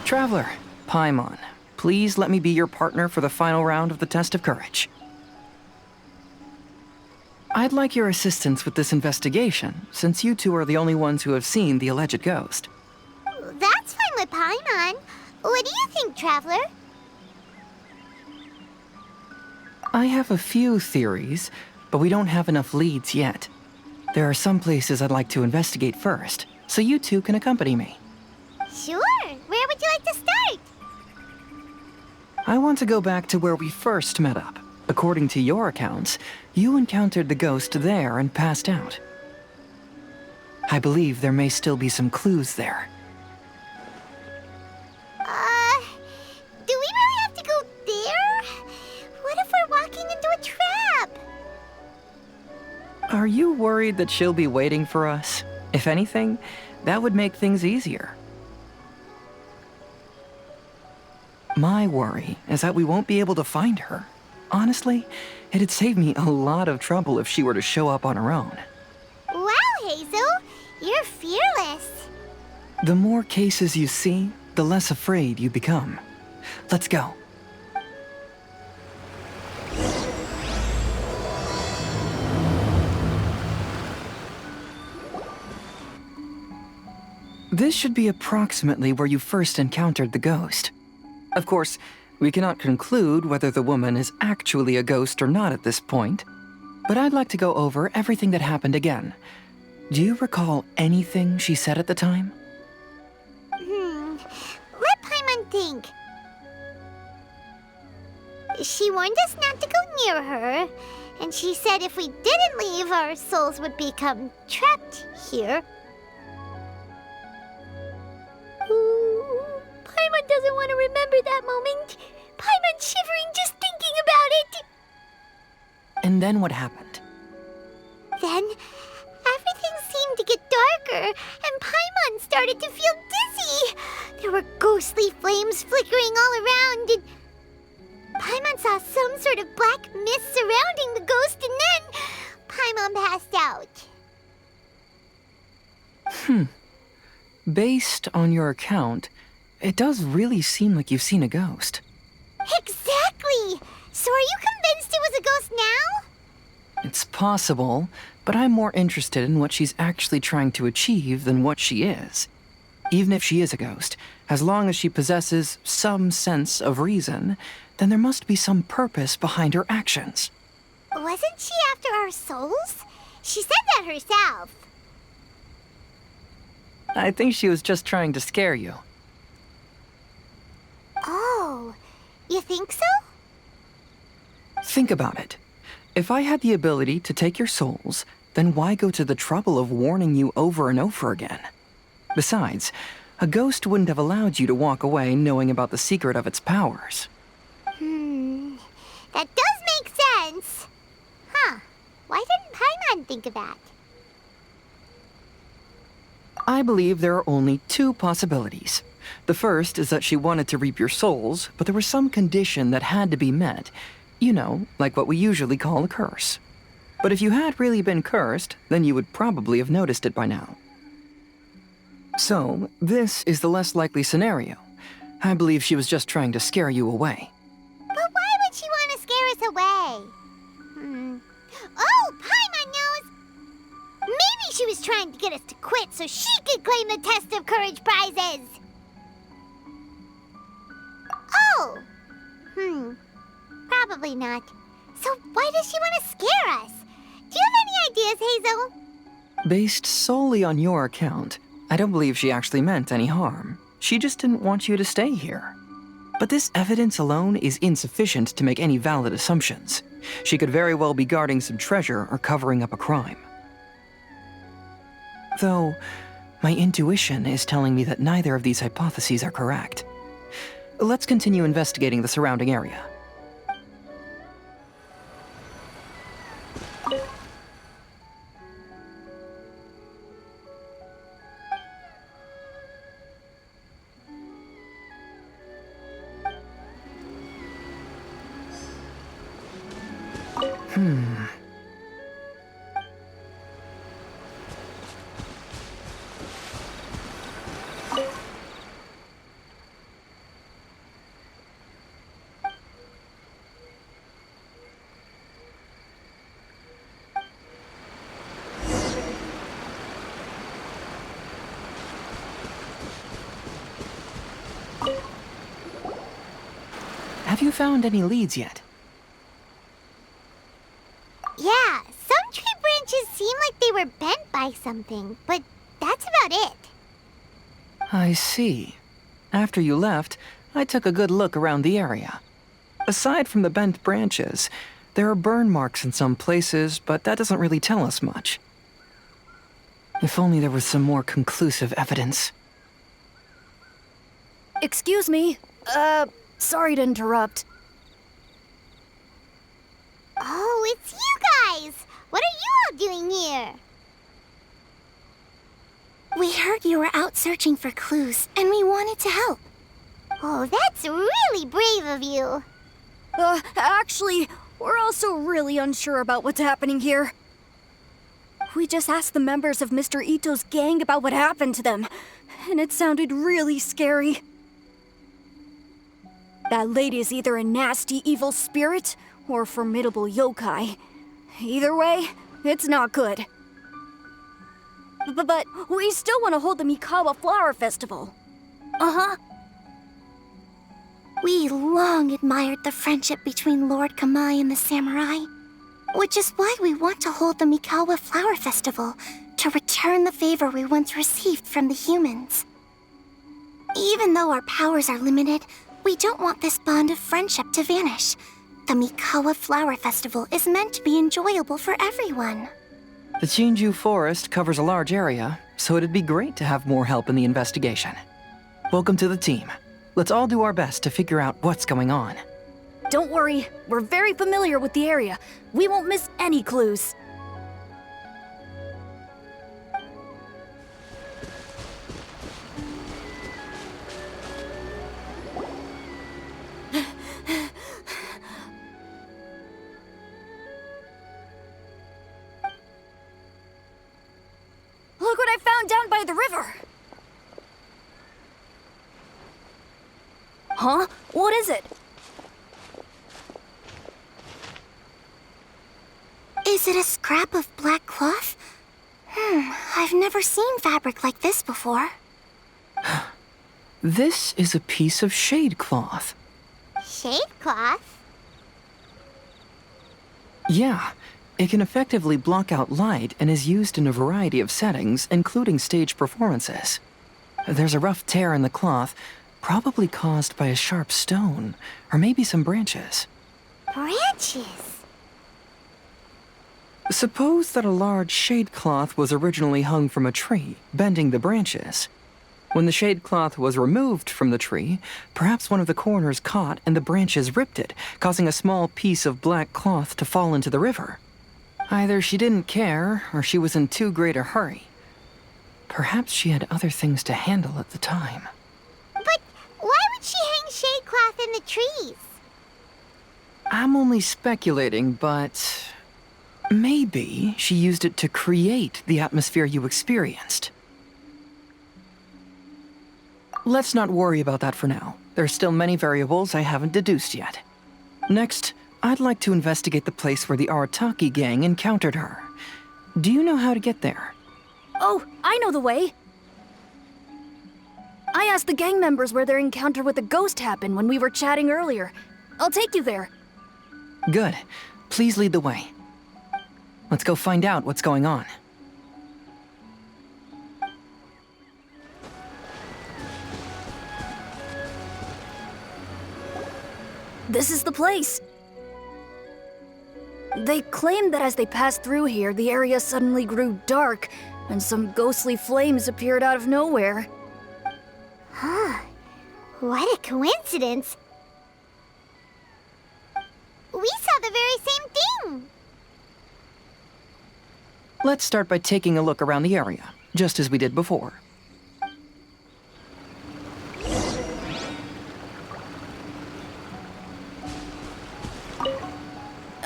Traveler, Paimon, please let me be your partner for the final round of the test of courage. I'd like your assistance with this investigation, since you two are the only ones who have seen the alleged ghost. That's fine with Paimon. What do you think, Traveler? I have a few theories, but we don't have enough leads yet. There are some places I'd like to investigate first, so you two can accompany me. Sure. Where would you like to start? I want to go back to where we first met up. According to your accounts, you encountered the ghost there and passed out. I believe there may still be some clues there. Do we really have to go there? What if we're walking into a trap? Are you worried that she'll be waiting for us? If anything, that would make things easier. My worry is that we won't be able to find her. Honestly, it'd save me a lot of trouble if she were to show up on her own. Wow, Hazel, you're fearless. The more cases you see, the less afraid you become. Let's go. This should be approximately where you first encountered the ghost. Of course, we cannot conclude whether the woman is actually a ghost or not at this point, but I'd like to go over everything that happened again. Do you recall anything she said at the time? Let Paimon think. She warned us not to go near her, and she said if we didn't leave, our souls would become trapped here. Ooh, Paimon doesn't want to remember that moment. Paimon's shivering just thinking about it. And then what happened? Then, everything seemed to get darker, and Paimon started to feel dizzy. There were ghostly flames flickering all around, and Paimon saw some sort of black mist surrounding the ghost, and then Paimon passed out. Based on your account, it does really seem like you've seen a ghost. Exactly! So are you convinced it was a ghost now? It's possible, but I'm more interested in what she's actually trying to achieve than what she is. Even if she is a ghost, as long as she possesses some sense of reason, then there must be some purpose behind her actions. Wasn't she after our souls? She said that herself. I think she was just trying to scare you. Oh, you think so? Think about it. If I had the ability to take your souls, then why go to the trouble of warning you over and over again? Besides, a ghost wouldn't have allowed you to walk away knowing about the secret of its powers. That does make sense. Huh. Why didn't Paimon think of that? I believe there are only two possibilities. The first is that she wanted to reap your souls, but there was some condition that had to be met. You know, like what we usually call a curse. But if you had really been cursed, then you would probably have noticed it by now. So, this is the less likely scenario. I believe she was just trying to scare you away. But why would she want to scare us away? Oh, Paimon knows! Maybe she was trying to get us to quit so she could claim the Test of Courage prizes! Oh! Probably not. So why does she want to scare us? Do you have any ideas, Hazel? Based solely on your account, I don't believe she actually meant any harm. She just didn't want you to stay here. But this evidence alone is insufficient to make any valid assumptions. She could very well be guarding some treasure or covering up a crime. Though, my intuition is telling me that neither of these hypotheses are correct. Let's continue investigating the surrounding area. Have you found any leads yet? Yeah, some tree branches seem like they were bent by something, but that's about it. I see. After you left, I took a good look around the area. Aside from the bent branches, there are burn marks in some places, but that doesn't really tell us much. If only there was some more conclusive evidence. Excuse me. Sorry to interrupt. Oh, it's you guys! What are you all doing here? We heard you were out searching for clues, and we wanted to help. Oh, that's really brave of you. Actually, we're also really unsure about what's happening here. We just asked the members of Mr. Ito's gang about what happened to them, and it sounded really scary. That lady is either a nasty, evil spirit or a formidable yokai. Either way, it's not good. But we still want to hold the Mikawa Flower Festival. Uh-huh. We long admired the friendship between Lord Kamai and the samurai, which is why we want to hold the Mikawa Flower Festival to return the favor we once received from the humans. Even though our powers are limited, we don't want this bond of friendship to vanish. The Mikawa Flower Festival is meant to be enjoyable for everyone. The Chinju Forest covers a large area, so it'd be great to have more help in the investigation. Welcome to the team. Let's all do our best to figure out what's going on. Don't worry, we're very familiar with the area. We won't miss any clues. Look what I found down by the river! Huh? What is it? Is it a scrap of black cloth? I've never seen fabric like this before. This is a piece of shade cloth. Shade cloth? Yeah, it can effectively block out light and is used in a variety of settings, including stage performances. There's a rough tear in the cloth, probably caused by a sharp stone, or maybe some branches. Branches? Suppose that a large shade cloth was originally hung from a tree, bending the branches. When the shade cloth was removed from the tree, perhaps one of the corners caught and the branches ripped it, causing a small piece of black cloth to fall into the river. Either she didn't care, or she was in too great a hurry. Perhaps she had other things to handle at the time. But why would she hang shade cloth in the trees? I'm only speculating, but maybe she used it to create the atmosphere you experienced. Let's not worry about that for now. There's still many variables I haven't deduced yet. Next, I'd like to investigate the place where the Arataki gang encountered her. Do you know how to get there? Oh, I know the way. I asked the gang members where their encounter with the ghost happened when we were chatting earlier. I'll take you there. Good. Please lead the way. Let's go find out what's going on. This is the place. They claimed that as they passed through here, the area suddenly grew dark, and some ghostly flames appeared out of nowhere. Huh. What a coincidence. We saw the very same thing. Let's start by taking a look around the area, just as we did before.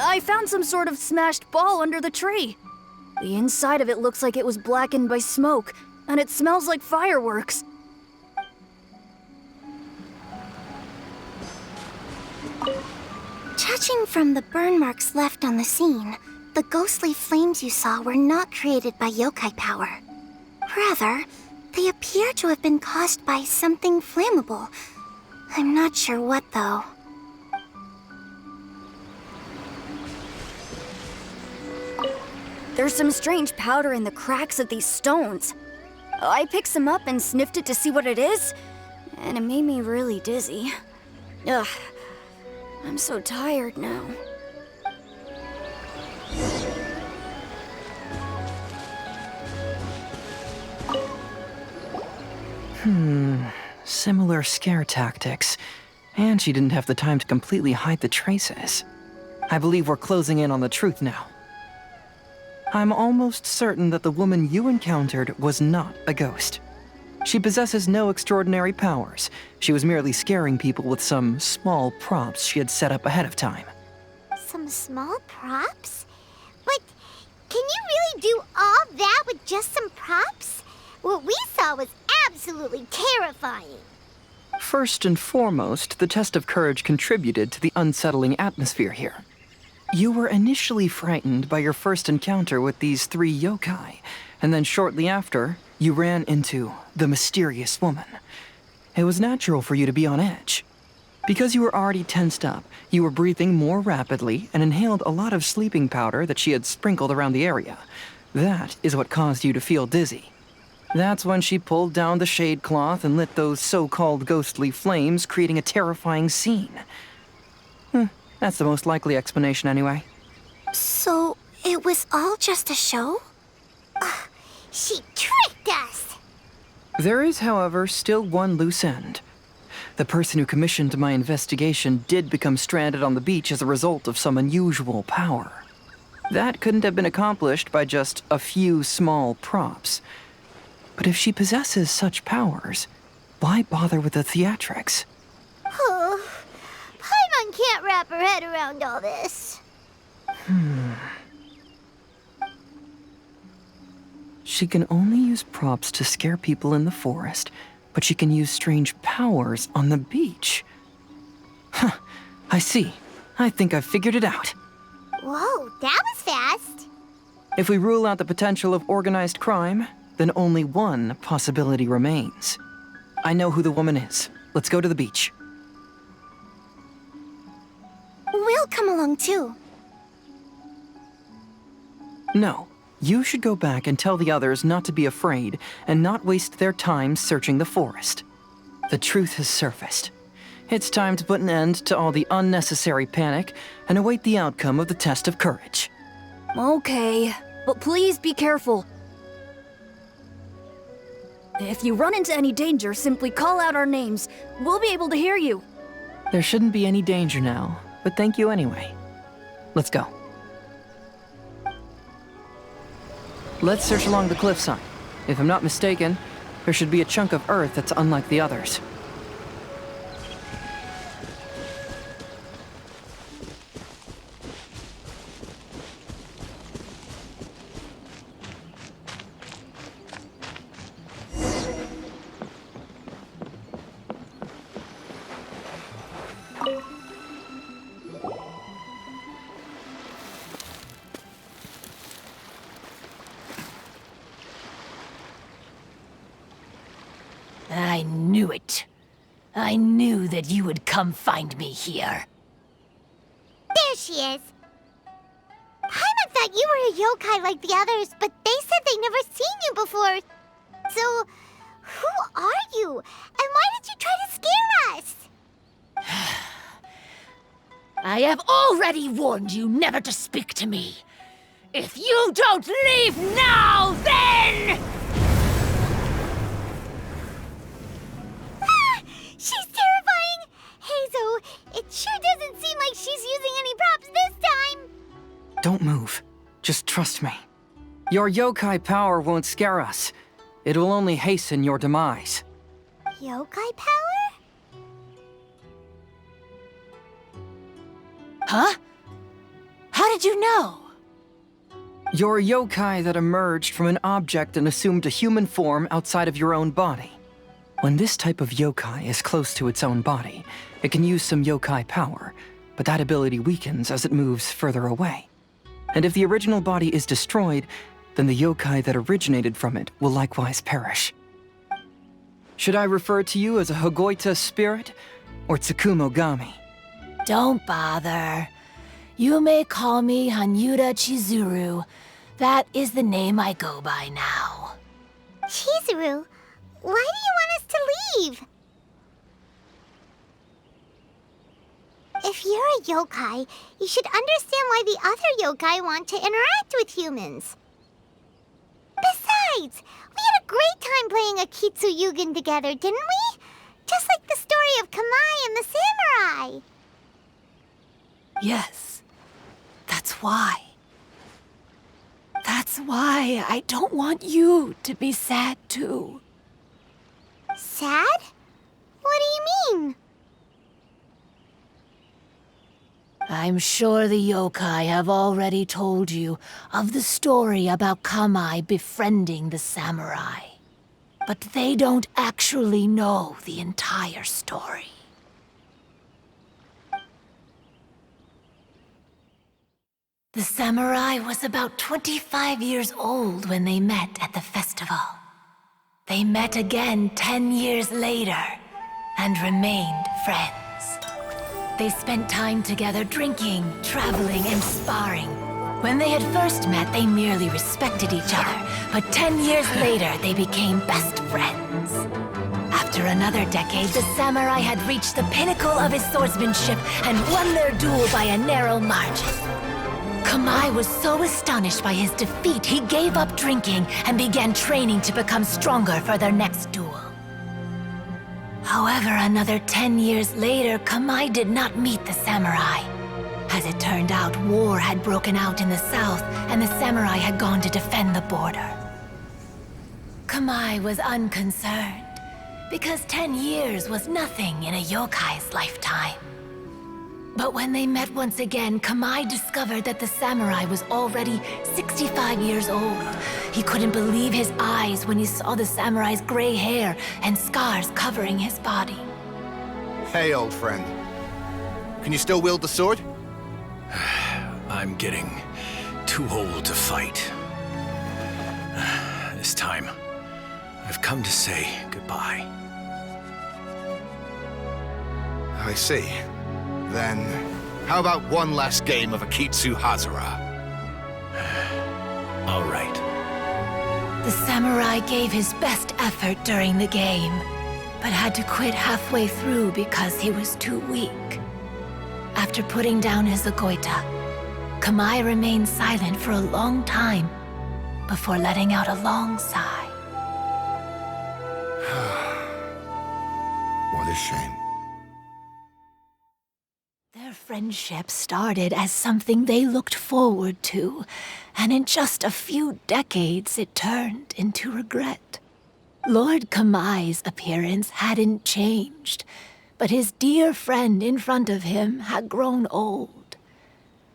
I found some sort of smashed ball under the tree. The inside of it looks like it was blackened by smoke, and it smells like fireworks. Judging from the burn marks left on the scene, the ghostly flames you saw were not created by yokai power. Rather, they appear to have been caused by something flammable. I'm not sure what, though. There's some strange powder in the cracks of these stones. I picked some up and sniffed it to see what it is, and it made me really dizzy. Ugh, I'm so tired now. Similar scare tactics. And she didn't have the time to completely hide the traces. I believe we're closing in on the truth now. I'm almost certain that the woman you encountered was not a ghost. She possesses no extraordinary powers. She was merely scaring people with some small props she had set up ahead of time. Some small props? But can you really do all that with just some props? What we saw was absolutely terrifying. First and foremost, the test of courage contributed to the unsettling atmosphere here. You were initially frightened by your first encounter with these 3 yokai, and then shortly after, you ran into the mysterious woman. It was natural for you to be on edge. Because you were already tensed up, you were breathing more rapidly and inhaled a lot of sleeping powder that she had sprinkled around the area. That is what caused you to feel dizzy. That's when she pulled down the shade cloth and lit those so-called ghostly flames, creating a terrifying scene. That's the most likely explanation anyway. So, it was all just a show? She tricked us! There is, however, still one loose end. The person who commissioned my investigation did become stranded on the beach as a result of some unusual power. That couldn't have been accomplished by just a few small props. But if she possesses such powers, why bother with the theatrics? Paimon can't wrap her head around all this. She can only use props to scare people in the forest, but she can use strange powers on the beach. Huh, I see. I think I've figured it out. Whoa, that was fast. If we rule out the potential of organized crime, then only one possibility remains. I know who the woman is. Let's go to the beach. We'll come along too. No, you should go back and tell the others not to be afraid and not waste their time searching the forest. The truth has surfaced. It's time to put an end to all the unnecessary panic and await the outcome of the test of courage. Okay, but please be careful. If you run into any danger, simply call out our names. We'll be able to hear you. There shouldn't be any danger now, but thank you anyway. Let's go. Let's search along the cliffside. If I'm not mistaken, there should be a chunk of earth that's unlike the others. I knew it. I knew that you would come find me here. There she is. Paimon thought you were a yokai like the others, but they said they never seen you before. So, who are you? And why did you try to scare us? I have already warned you never to speak to me. If you don't leave now, then... She's terrifying! Hazel, it sure doesn't seem like she's using any props this time! Don't move. Just trust me. Your yokai power won't scare us. It will only hasten your demise. Yokai power? Huh? How did you know? You're a yokai that emerged from an object and assumed a human form outside of your own body. When this type of yokai is close to its own body, it can use some yokai power, but that ability weakens as it moves further away. And if the original body is destroyed, then the yokai that originated from it will likewise perish. Should I refer to you as a Hagoita spirit or Tsukumogami? Don't bother. You may call me Hanyuda Chizuru, That is the name I go by now. Chizuru, why do you want us to leave? If you're a yokai, you should understand why the other yokai want to interact with humans. Besides, we had a great time playing Akitsu Yugen together, didn't we? Just like the story of Kamai and the samurai. Yes, that's why. That's why I don't want you to be sad too. Sad? What do you mean? I'm sure the yokai have already told you of the story about Kamai befriending the samurai. But they don't actually know the entire story. The samurai was about 25 years old when they met at the festival. They met again 10 years later and remained friends. They spent time together drinking, traveling, and sparring. When they had first met, they merely respected each other, but 10 years later, they became best friends. After another decade, the samurai had reached the pinnacle of his swordsmanship and won their duel by a narrow margin. Kamai was so astonished by his defeat, he gave up drinking and began training to become stronger for their next duel. However, another 10 years later, Kamai did not meet the samurai. As it turned out, war had broken out in the south, and the samurai had gone to defend the border. Kamai was unconcerned, because 10 years was nothing in a yokai's lifetime. But when they met once again, Kamai discovered that the samurai was already 65 years old. He couldn't believe his eyes when he saw the samurai's gray hair and scars covering his body. Hey, old friend. Can you still wield the sword? I'm getting too old to fight. This time, I've come to say goodbye. I see. Then, how about one last game of Akitsu Hazara? All right. The samurai gave his best effort during the game, but had to quit halfway through because he was too weak. After putting down his agoita, Kamai remained silent for a long time before letting out a long sigh. What a shame. Their friendship started as something they looked forward to, and in just a few decades it turned into regret. Lord Kamai's appearance hadn't changed, but his dear friend in front of him had grown old.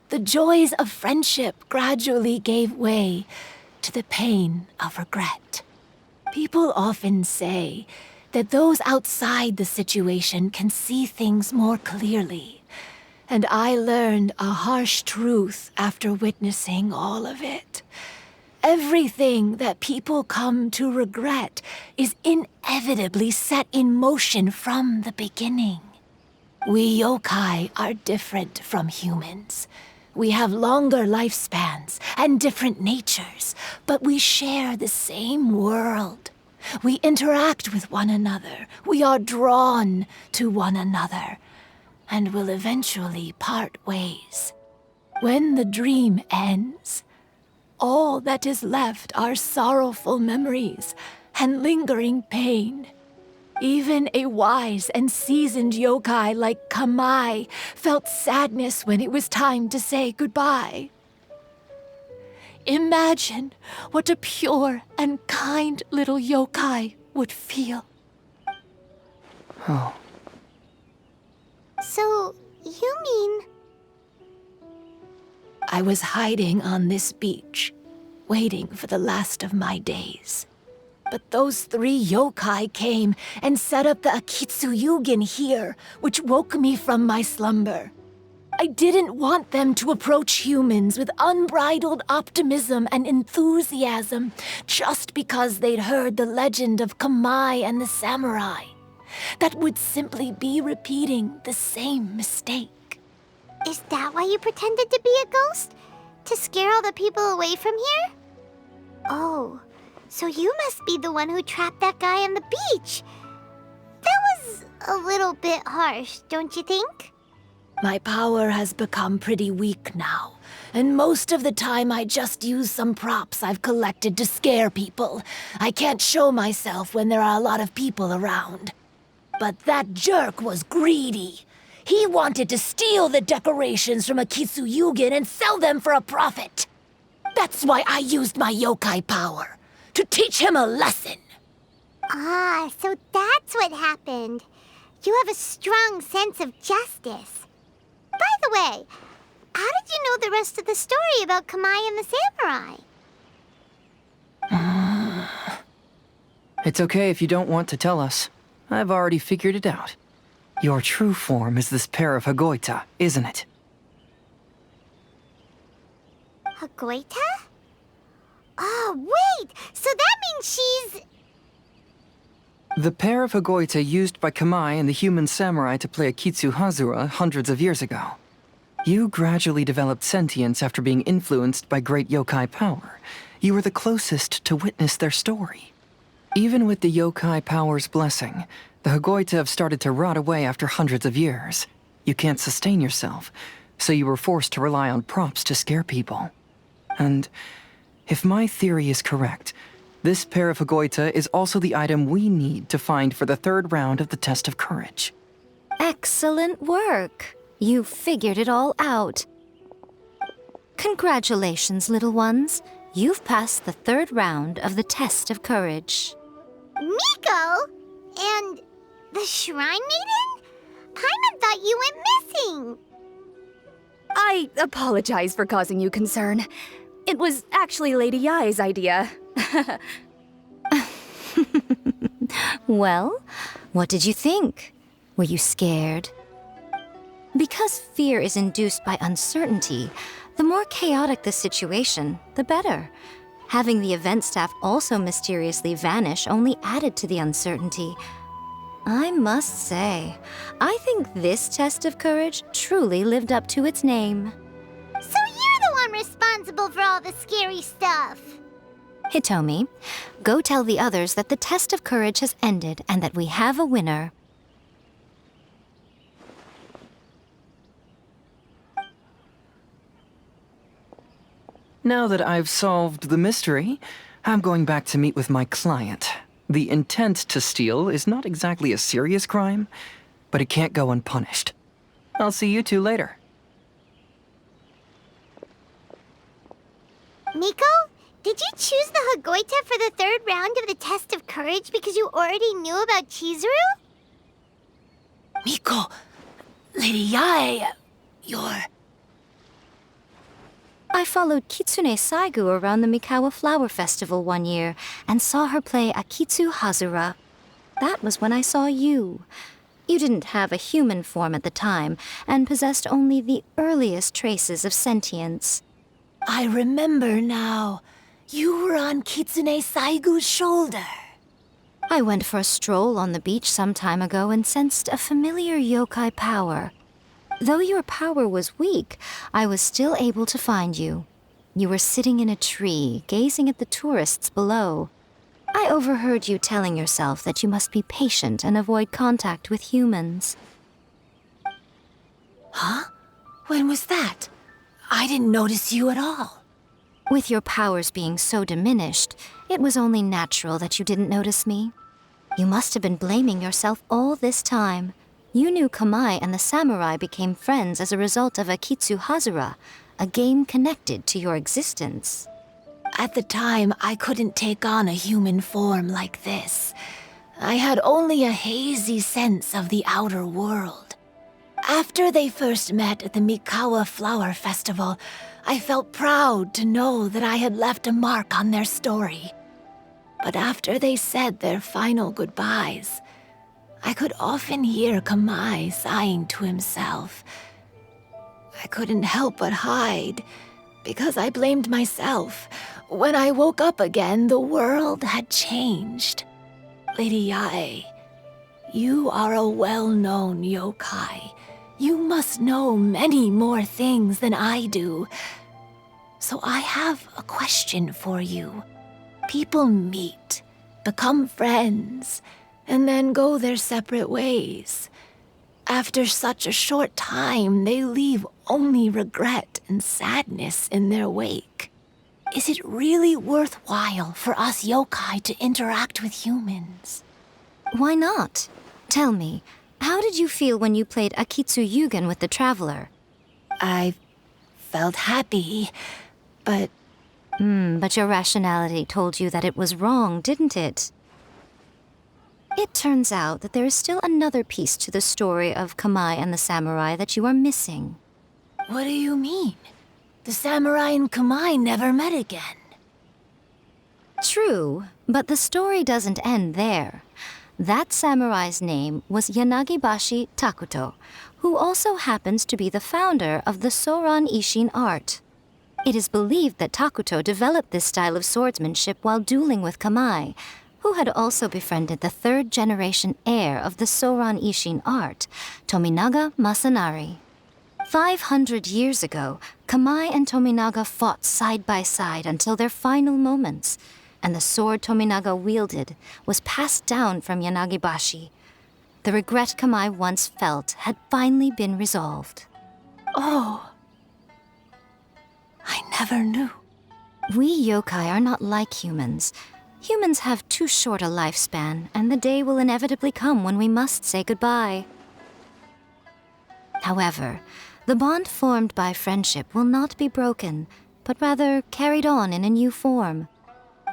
The joys of friendship gradually gave way to the pain of regret. People often say that those outside the situation can see things more clearly. And I learned a harsh truth after witnessing all of it. Everything that people come to regret is inevitably set in motion from the beginning. We yokai are different from humans. We have longer lifespans and different natures, but we share the same world. We interact with one another. We are drawn to one another, and will eventually part ways. When the dream ends, all that is left are sorrowful memories and lingering pain. Even a wise and seasoned yokai like Kamai felt sadness when it was time to say goodbye. Imagine what a pure and kind little yokai would feel. Oh. So, you mean... I was hiding on this beach, waiting for the last of my days. But those 3 yokai came and set up the Akitsu Yugen here, which woke me from my slumber. I didn't want them to approach humans with unbridled optimism and enthusiasm just because they'd heard the legend of Kamai and the samurai. That would simply be repeating the same mistake. Is that why you pretended to be a ghost? To scare all the people away from here? Oh, so you must be the one who trapped that guy on the beach. That was a little bit harsh, don't you think? My power has become pretty weak now, and most of the time I just use some props I've collected to scare people. I can't show myself when there are a lot of people around. But that jerk was greedy. He wanted to steal the decorations from Akitsu and sell them for a profit. That's why I used my yokai power, to teach him a lesson. Ah, so that's what happened. You have a strong sense of justice. By the way, how did you know the rest of the story about Kamai and the samurai? It's okay if you don't want to tell us. I've already figured it out. Your true form is this pair of Hagoita, isn't it? Hagoita? Oh, wait! So that means she's... The pair of Hagoita used by Kamai and the human samurai to play Akitsu Hazura hundreds of years ago. You gradually developed sentience after being influenced by great yokai power. You were the closest to witness their story. Even with the yokai power's blessing, the Hagoita have started to rot away after hundreds of years. You can't sustain yourself, so you were forced to rely on props to scare people. And if my theory is correct, this pair of Hagoita is also the item we need to find for the third round of the test of courage. Excellent work. You figured it all out. Congratulations, little ones. You've passed the third round of the test of courage. Miko? And the Shrine Maiden? Paimon thought you went missing. I apologize for causing you concern. It was actually Lady Yai's idea. Well, what did you think? Were you scared? Because fear is induced by uncertainty, the more chaotic the situation, the better. Having the event staff also mysteriously vanish only added to the uncertainty. I must say, I think this test of courage truly lived up to its name. So you're the one responsible for all the scary stuff. Hitomi, go tell the others that the test of courage has ended and that we have a winner. Now that I've solved the mystery, I'm going back to meet with my client. The intent to steal is not exactly a serious crime, but it can't go unpunished. I'll see you two later. Miko, did you choose the Hagoita for the third round of the test of courage because you already knew about Chizuru? Miko, Lady Yae, you're... I followed Kitsune Saigu around the Mikawa Flower Festival one year and saw her play Akitsu Hazura. That was when I saw you. You didn't have a human form at the time and possessed only the earliest traces of sentience. I remember now. You were on Kitsune Saigu's shoulder. I went for a stroll on the beach some time ago and sensed a familiar yokai power. Though your power was weak, I was still able to find you. You were sitting in a tree, gazing at the tourists below. I overheard you telling yourself that you must be patient and avoid contact with humans. Huh? When was that? I didn't notice you at all. With your powers being so diminished, it was only natural that you didn't notice me. You must have been blaming yourself all this time. You knew Kamai and the samurai became friends as a result of Akitsu Hazura, a game connected to your existence. At the time, I couldn't take on a human form like this. I had only a hazy sense of the outer world. After they first met at the Mikawa Flower Festival, I felt proud to know that I had left a mark on their story. But after they said their final goodbyes, I could often hear Kamai sighing to himself. I couldn't help but hide, because I blamed myself. When I woke up again, the world had changed. Lady Yae, you are a well-known yokai. You must know many more things than I do. So I have a question for you. People meet, become friends, and then go their separate ways. After such a short time, they leave only regret and sadness in their wake. Is it really worthwhile for us yokai to interact with humans? Why not? Tell me, how did you feel when you played Akitsu Yugen with the Traveler? I felt happy, but But your rationality told you that it was wrong, didn't it? It turns out that there is still another piece to the story of Kamai and the samurai that you are missing. what do you mean? The samurai and Kamai never met again. True, but the story doesn't end there. That samurai's name was Yanagibashi Takuto, who also happens to be the founder of the Soran Ishin art. It is believed that Takuto developed this style of swordsmanship while dueling with Kamai, who had also befriended the third-generation heir of the Soran Ishin art, Tominaga Masanari. 500 years ago, Kamai and Tominaga fought side by side until their final moments, and the sword Tominaga wielded was passed down from Yanagibashi. The regret Kamai once felt had finally been resolved. Oh, I never knew. We yokai are not like humans. Humans have too short a lifespan, and the day will inevitably come when we must say goodbye. However, the bond formed by friendship will not be broken, but rather carried on in a new form.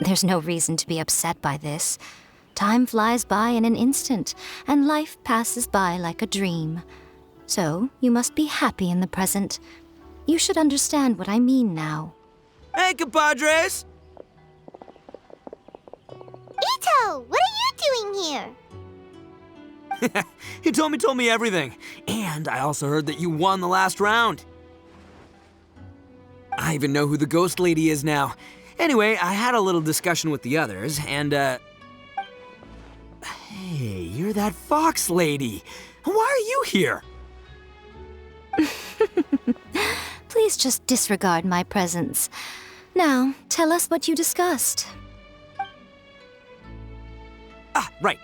There's no reason to be upset by this. Time flies by in an instant, and life passes by like a dream. So, you must be happy in the present. You should understand what I mean now. Hey, compadres! Ito, what are you doing here? Hitomi told me everything. And I also heard that you won the last round. I even know who the ghost lady is now. Anyway, I had a little discussion with the others, and, Hey, you're that fox lady. Why are you here? Please just disregard my presence. Now, tell us what you discussed. Ah, right.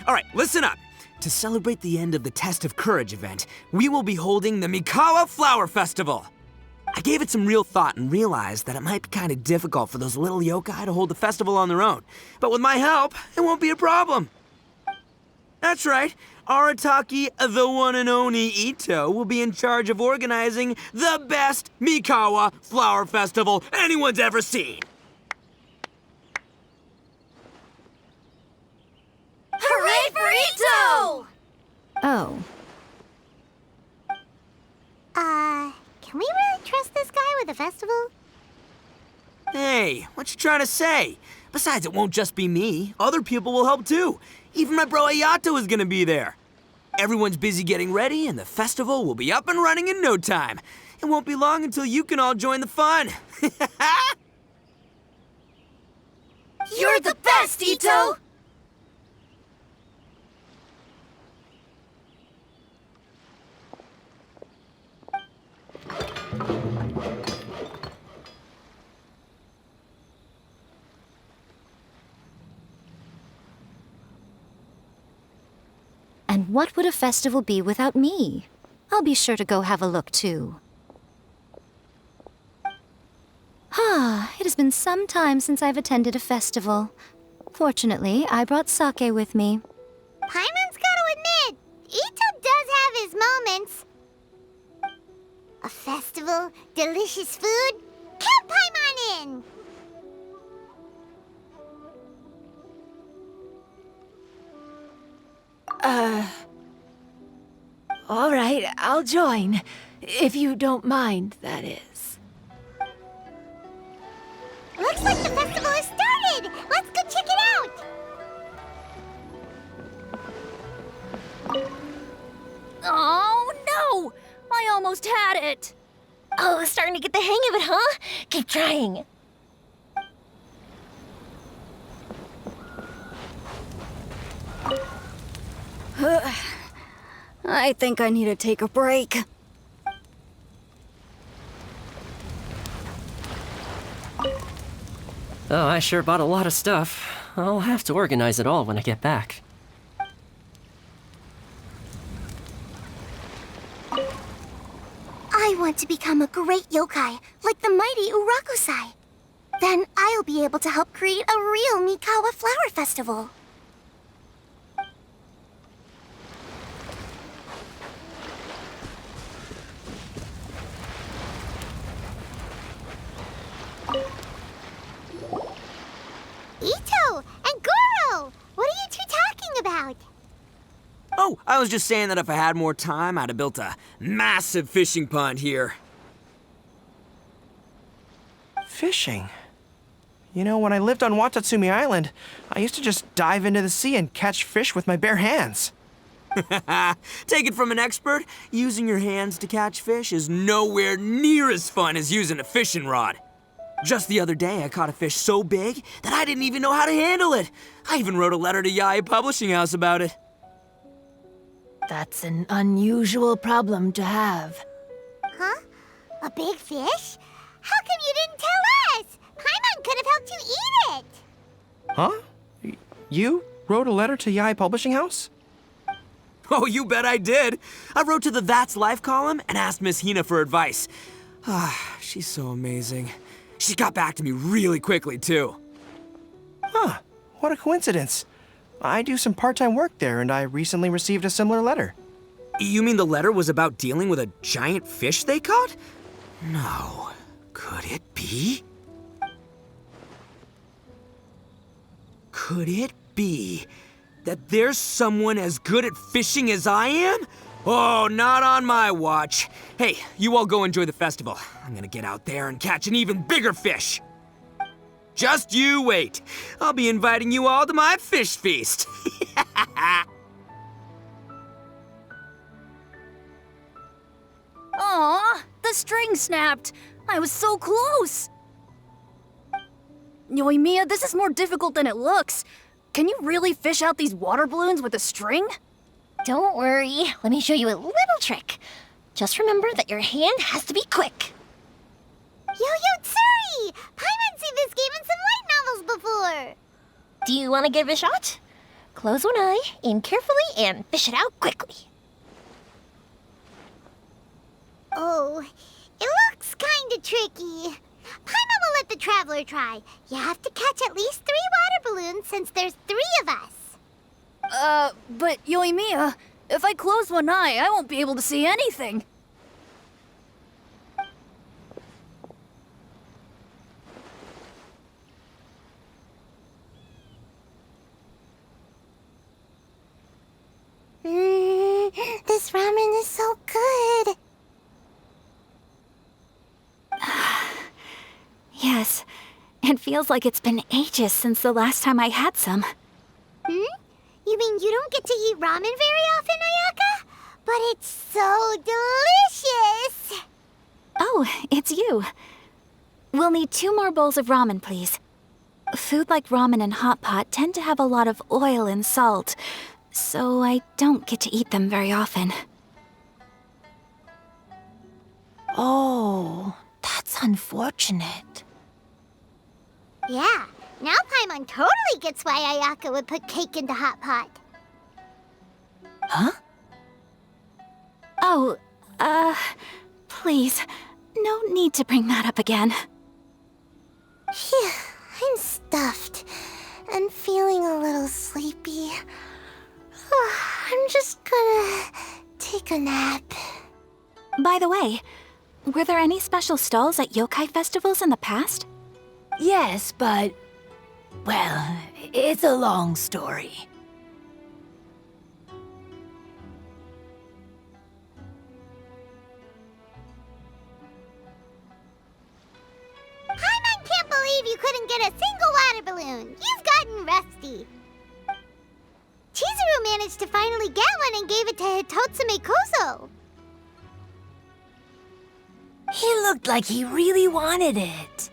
All right, listen up. To celebrate the end of the Test of Courage event, we will be holding the Mikawa Flower Festival. I gave it some real thought and realized that it might be kind of difficult for those little yokai to hold the festival on their own. But with my help, it won't be a problem. That's right. Arataki, the one and only Ito, will be in charge of organizing the best Mikawa Flower Festival anyone's ever seen. Hooray for Ito! Oh. Can we really trust this guy with a festival? Hey, what you trying to say? Besides, it won't just be me. Other people will help too. Even my bro Ayato is gonna be there. Everyone's busy getting ready, and the festival will be up and running in no time. It won't be long until you can all join the fun. You're the best, Ito! And what would a festival be without me? I'll be sure to go have a look, too. It has been some time since I've attended a festival. Fortunately, I brought sake with me. Paimon's gotta admit, Ito does have his moments. A festival, delicious food, count Paimon in! All right, I'll join. If you don't mind, that is. Looks like the festival has started! Let's go check it out! Oh, no! I almost had it! Oh, starting to get the hang of it, huh? Keep trying. I think I need to take a break. Oh, I sure bought a lot of stuff. I'll have to organize it all when I get back. I want to become a great yokai, like the mighty Urakusai. Then I'll be able to help create a real Mikawa Flower Festival. Ito and Goro! What are you two talking about? Oh, I was just saying that if I had more time, I'd have built a massive fishing pond here. Fishing? You know, when I lived on Watatsumi Island, I used to just dive into the sea and catch fish with my bare hands. Take it from an expert, using your hands to catch fish is nowhere near as fun as using a fishing rod. Just the other day, I caught a fish so big that I didn't even know how to handle it. I even wrote a letter to Yae Publishing House about it. That's an unusual problem to have. Huh? A big fish? How come you didn't tell us? Paimon could have helped you eat it. Huh? You wrote a letter to Yae Publishing House? Oh, you bet I did. I wrote to the That's Life column and asked Miss Hina for advice. Ah, she's so amazing. She got back to me really quickly, too. Huh, what a coincidence. I do some part-time work there, and I recently received a similar letter. You mean the letter was about dealing with a giant fish they caught? No. Could it be? Could it be that there's someone as good at fishing as I am? Oh, not on my watch. Hey, you all go enjoy the festival. I'm gonna get out there and catch an even bigger fish. Just you wait. I'll be inviting you all to my fish feast. Aw, the string snapped. I was so close. Yoimiya, this is more difficult than it looks. Can you really fish out these water balloons with a string? Don't worry. Let me show you a little trick. Just remember that your hand has to be quick. Yo-Yo Tsuri! Paimon's seen this game in some light novels before. Do you want to give it a shot? Close one eye, aim carefully, and fish it out quickly. Oh, it looks kinda tricky. Paimon will let the traveler try. You have to catch at least 3 water balloons since there's 3 of us. But Yoimiya, if I close one eye, I won't be able to see anything. This ramen is so good. Yes, it feels like it's been ages since the last time I had some. You mean you don't get to eat ramen very often, Ayaka? But it's so delicious! Oh, it's you. We'll need 2 more bowls of ramen, please. Food like ramen and hot pot tend to have a lot of oil and salt, so I don't get to eat them very often. Oh, that's unfortunate. Yeah, now Paimon totally gets why Ayaka would put cake into hot pot. Huh? Oh, please, no need to bring that up again. Phew, I'm stuffed and feeling a little sleepy. I'm just gonna take a nap. By the way, were there any special stalls at yokai festivals in the past? Yes, but... well, it's a long story. Paimon can't believe you couldn't get a single water balloon. You've gotten rusty. Chizuru managed to finally get one and gave it to Hitotsume Kozo. He looked like he really wanted it.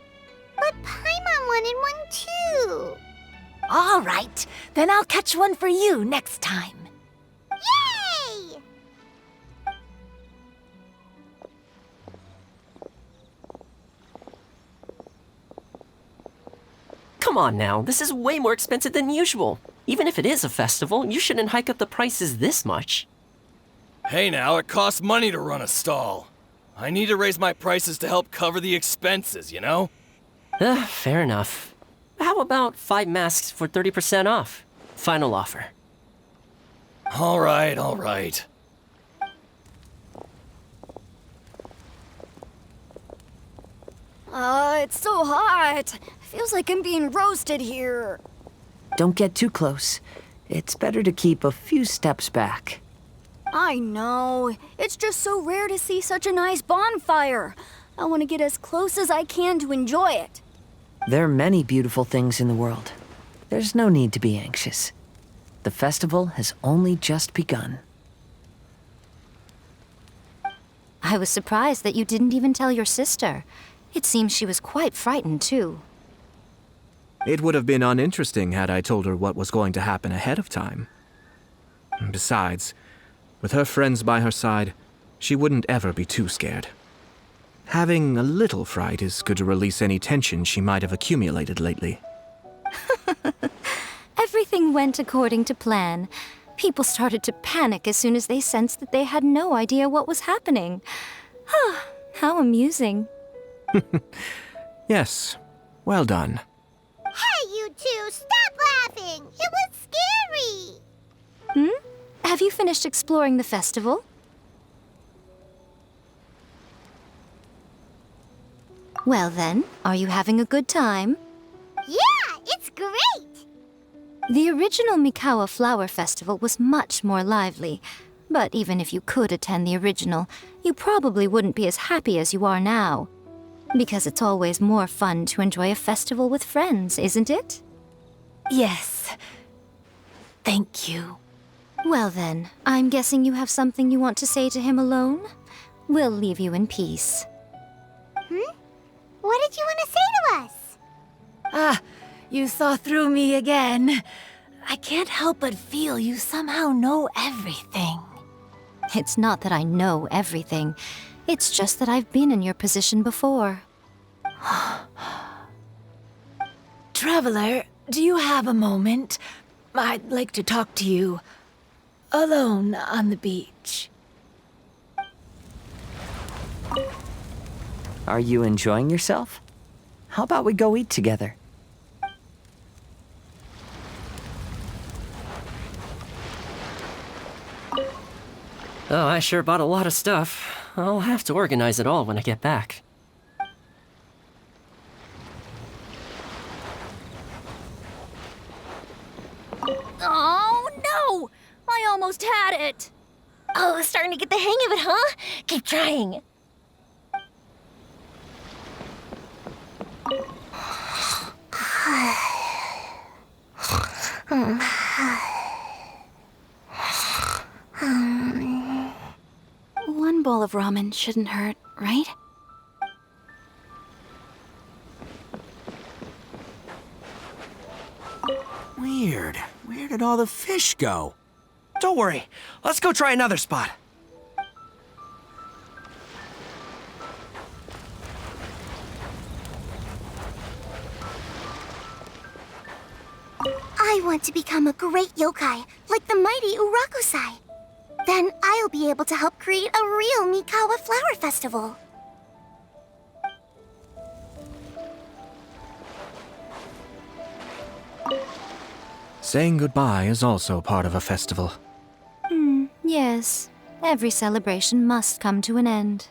But Paimon wanted one too. All right, then I'll catch one for you next time. Yay! Come on now, this is way more expensive than usual. Even if it is a festival, you shouldn't hike up the prices this much. Hey now, it costs money to run a stall. I need to raise my prices to help cover the expenses, you know? Fair enough. How about 5 masks for 30% off? Final offer. All right. It's so hot. Feels like I'm being roasted here. Don't get too close. It's better to keep a few steps back. I know. It's just so rare to see such a nice bonfire. I want to get as close as I can to enjoy it. There are many beautiful things in the world. There's no need to be anxious. The festival has only just begun. I was surprised that you didn't even tell your sister. It seems she was quite frightened, too. It would have been uninteresting had I told her what was going to happen ahead of time. Besides, with her friends by her side, she wouldn't ever be too scared. Having a little fright is good to release any tension she might have accumulated lately. Everything went according to plan. People started to panic as soon as they sensed that they had no idea what was happening. How amusing. Yes, well done. Hey, you two, stop laughing! It was scary! Have you finished exploring the festival? Well then, are you having a good time? Yeah, it's great! The original Mikawa Flower Festival was much more lively. But even if you could attend the original, you probably wouldn't be as happy as you are now. Because it's always more fun to enjoy a festival with friends, isn't it? Yes. Thank you. Well then, I'm guessing you have something you want to say to him alone? We'll leave you in peace. What did you want to say to us? Ah, you saw through me again. I can't help but feel you somehow know everything. It's not that I know everything. It's just that I've been in your position before. Traveler, do you have a moment? I'd like to talk to you. Alone on the beach. Are you enjoying yourself? How about we go eat together? Oh, I sure bought a lot of stuff. I'll have to organize it all when I get back. Oh, no! I almost had it! Oh, starting to get the hang of it, huh? Keep trying. One bowl of ramen shouldn't hurt, right? Weird. Where did all the fish go? Don't worry. Let's go try another spot. I want to become a great yokai, like the mighty Urakusai. Then I'll be able to help create a real Mikawa Flower Festival. Saying goodbye is also part of a festival. Yes. Every celebration must come to an end.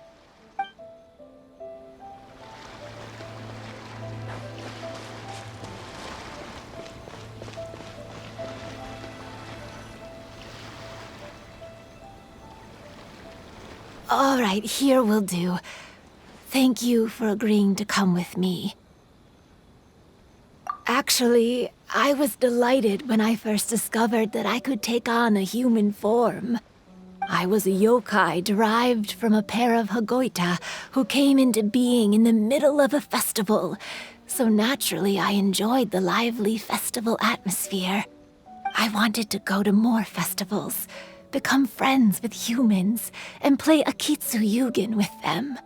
All right, here will do. Thank you for agreeing to come with me. Actually, I was delighted when I first discovered that I could take on a human form. I was a yokai derived from a pair of Hagoita who came into being in the middle of a festival. So naturally, I enjoyed the lively festival atmosphere. I wanted to go to more festivals, become friends with humans, and play Akitsu Yugen with them.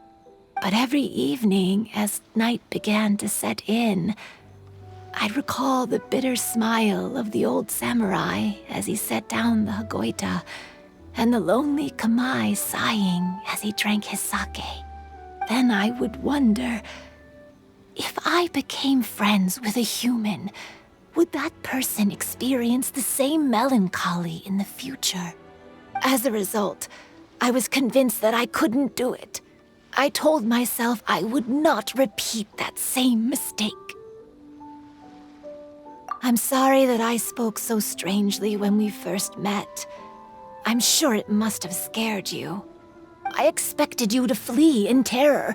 But every evening, as night began to set in, I'd recall the bitter smile of the old samurai as he set down the Hagoita, and the lonely Kamai sighing as he drank his sake. Then I would wonder, if I became friends with a human, would that person experience the same melancholy in the future? As a result, I was convinced that I couldn't do it. I told myself I would not repeat that same mistake. I'm sorry that I spoke so strangely when we first met. I'm sure it must have scared you. I expected you to flee in terror,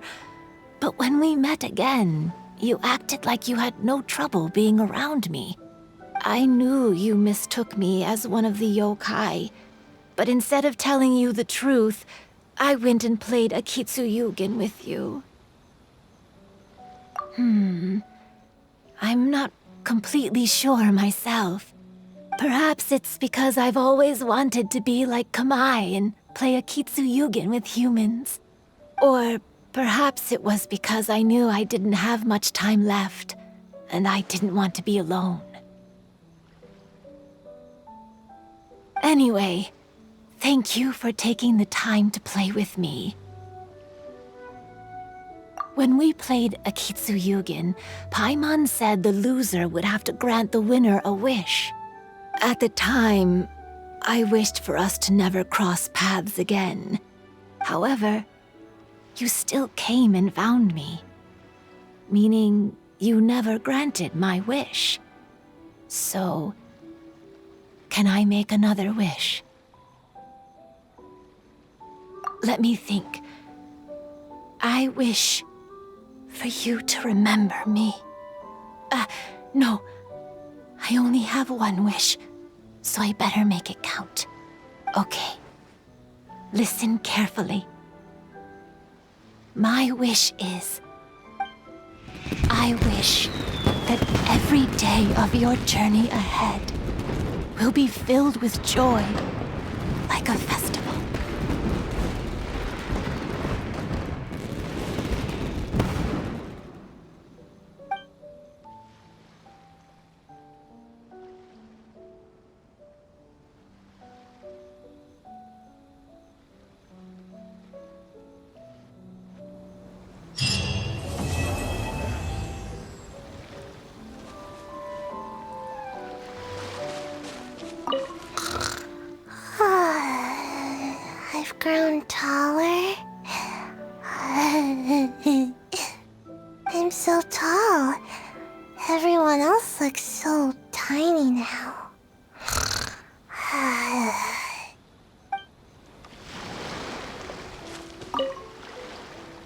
but when we met again, you acted like you had no trouble being around me. I knew you mistook me as one of the yokai, but instead of telling you the truth, I went and played Akitsu Yugen with you. I'm not completely sure myself. Perhaps it's because I've always wanted to be like Kamai and play Akitsu Yugen with humans. Or perhaps it was because I knew I didn't have much time left, and I didn't want to be alone. Anyway, thank you for taking the time to play with me. When we played Akitsu Yugen, Paimon said the loser would have to grant the winner a wish. At the time, I wished for us to never cross paths again. However, you still came and found me, meaning you never granted my wish. So, can I make another wish? Let me think. I wish for you to remember me. No. I only have one wish, so I better make it count. Okay. Listen carefully. My wish is, I wish that every day of your journey ahead will be filled with joy, like a festival. I've grown taller. I'm so tall. Everyone else looks so tiny now.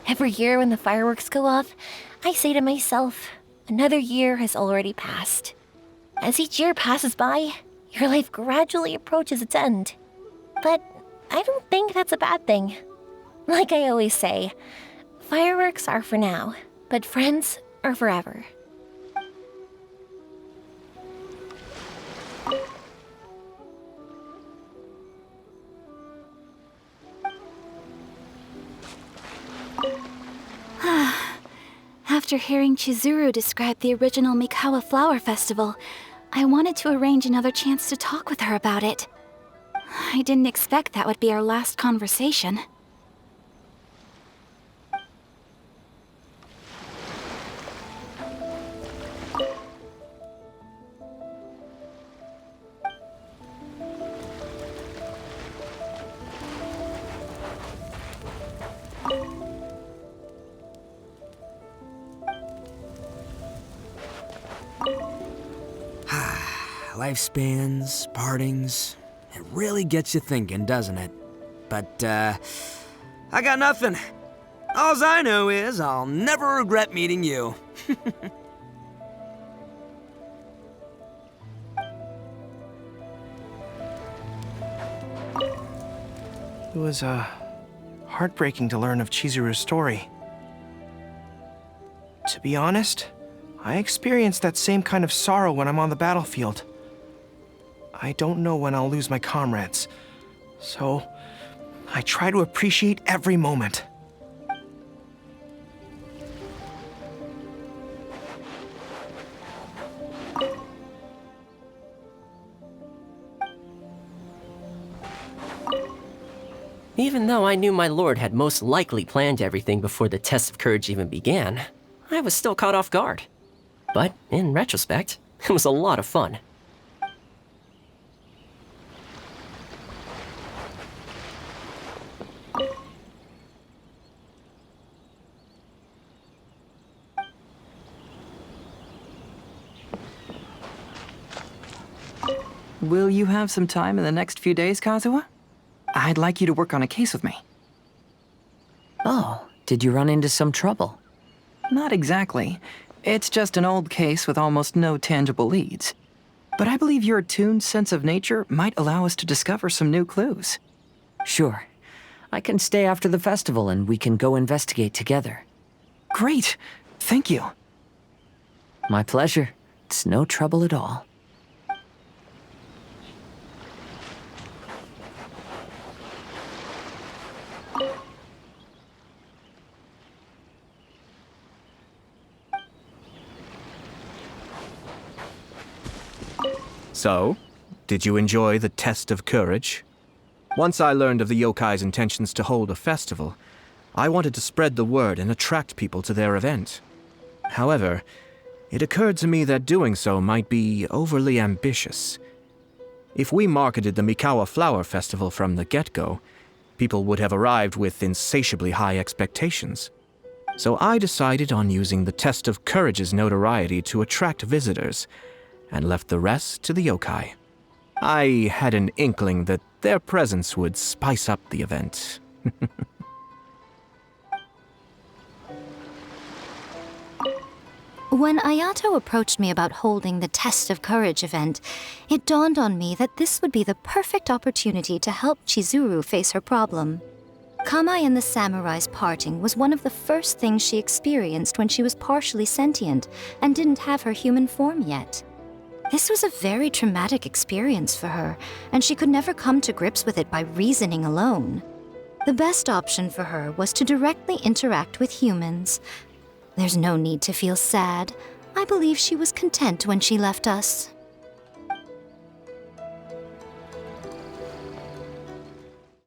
Every year when the fireworks go off, I say to myself, another year has already passed. As each year passes by, your life gradually approaches its end. But I don't think that's a bad thing. Like I always say, fireworks are for now, but friends are forever. After hearing Chizuru describe the original Mikawa Flower Festival, I wanted to arrange another chance to talk with her about it. I didn't expect that would be our last conversation. Lifespans, partings, it really gets you thinking, doesn't it? But, I got nothing. Alls I know is I'll never regret meeting you. It was, heartbreaking to learn of Chizuru's story. To be honest, I experienced that same kind of sorrow when I'm on the battlefield. I don't know when I'll lose my comrades, so I try to appreciate every moment. Even though I knew my lord had most likely planned everything before the test of courage even began, I was still caught off guard. But in retrospect, it was a lot of fun. Will you have some time in the next few days, Kazuha? I'd like you to work on a case with me. Oh, did you run into some trouble? Not exactly. It's just an old case with almost no tangible leads. But I believe your attuned sense of nature might allow us to discover some new clues. Sure. I can stay after the festival and we can go investigate together. Great! Thank you. My pleasure. It's no trouble at all. So, did you enjoy the test of courage? Once I learned of the yokai's intentions to hold a festival, I wanted to spread the word and attract people to their event. However, it occurred to me that doing so might be overly ambitious. If we marketed the Mikawa Flower Festival from the get-go, people would have arrived with insatiably high expectations. So I decided on using the test of courage's notoriety to attract visitors, and left the rest to the yokai. I had an inkling that their presence would spice up the event. When Ayato approached me about holding the Test of Courage event, it dawned on me that this would be the perfect opportunity to help Chizuru face her problem. Kamai and the samurai's parting was one of the first things she experienced when she was partially sentient and didn't have her human form yet. This was a very traumatic experience for her, and she could never come to grips with it by reasoning alone. The best option for her was to directly interact with humans. There's no need to feel sad. I believe she was content when she left us.